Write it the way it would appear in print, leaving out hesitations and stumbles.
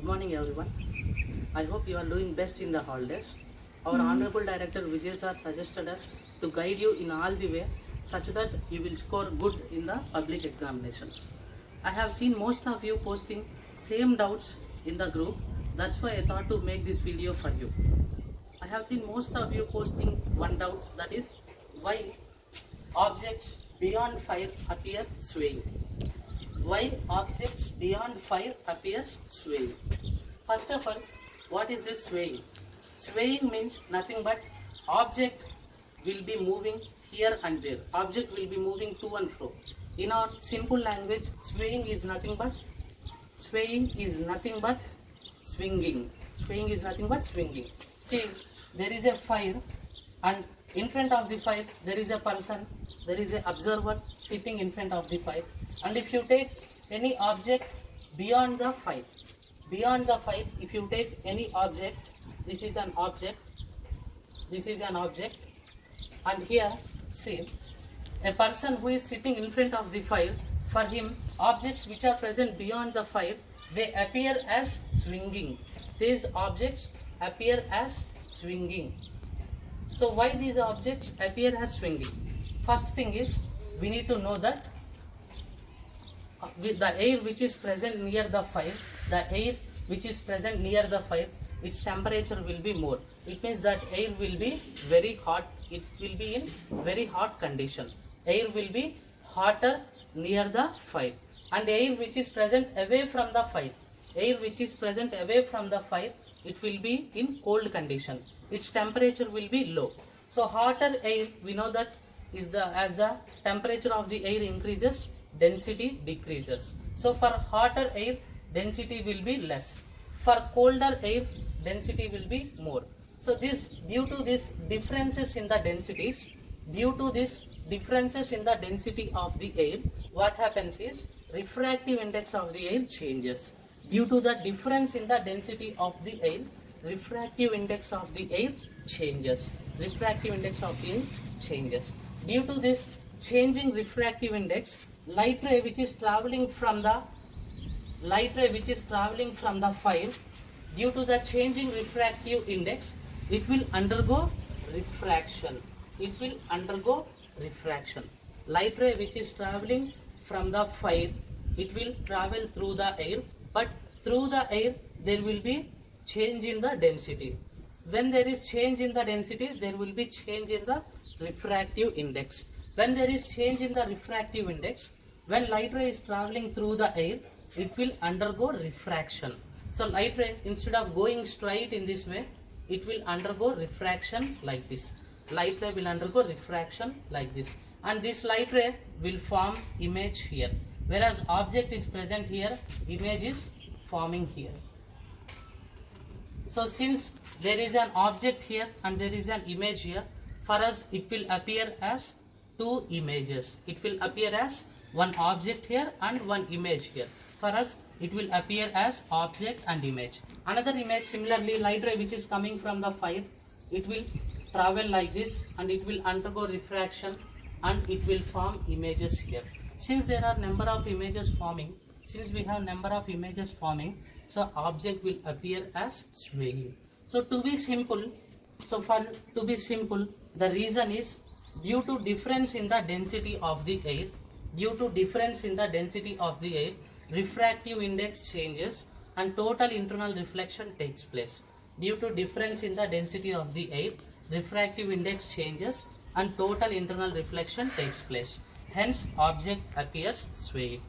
Good morning everyone. I hope you are doing best in the holidays. Our Honorable Director Vijay sir suggested us to guide you in all the way such that you will score good in the public examinations. I have seen most of you posting same doubts in the group. That's why I thought to make this video for you. I have seen most of you posting one doubt, that is why objects beyond 5 appear swaying. Why objects beyond 5 appears swaying? First of all, what is this swaying? Swaying means nothing but object will be moving here and there. Object will be moving to and fro. In our simple language, swaying is nothing but swinging. Swaying is nothing but swinging. See, there is a fire, and in front of the fire there is a person, there is an observer sitting in front of the fire. And if you take any object beyond the fire, if you take any object, this is an object, and here see a person who is sitting in front of the fire. For him, objects which are present beyond the fire, they appear as swinging. These objects appear as swinging. So why these objects appear as swinging? First thing is, we need to know that with the air which is present near the fire, its temperature will be more. It means that air will be very hot. It will be in very hot condition. Air will be hotter near the fire, and air which is present away from the fire, it will be in cold condition. Its temperature will be low. So hotter air, we know that as the temperature of the air increases, density decreases. So for hotter air, density will be less. For colder air, density will be more. So due to these differences in the densities, of the air, what happens is refractive index of the air changes. Due to the difference in the density of the air, refractive index of the air changes. Due to this changing refractive index, light ray which is traveling from the fire, due to the changing refractive index, it will undergo refraction. Light ray which is traveling from the fire, it will travel through the air, but through the air there will be change in the density. When there is change in the density, there will be change in the refractive index. When there is change in the refractive index, when light ray is traveling through the air, it will undergo refraction. So light ray, instead of going straight in this way, it will undergo refraction like this. Light ray will undergo refraction like this, and this light ray will form image here. Whereas object is present here, image is forming here. So since there is an object here and there is an image here, for us it will appear as two images. It will appear as one object here and one image here. For us it will appear as object and image. Another image, similarly, light ray which is coming from the fire, it will travel like this and it will undergo refraction and it will form images here. Since there are number of images forming, so object will appear as swaying. So to be simple, the reason is due to difference in the density of the air, refractive index changes and total internal reflection takes place. Due to difference in the density of the air, refractive index changes and total internal reflection takes place. Hence, object appears swaying.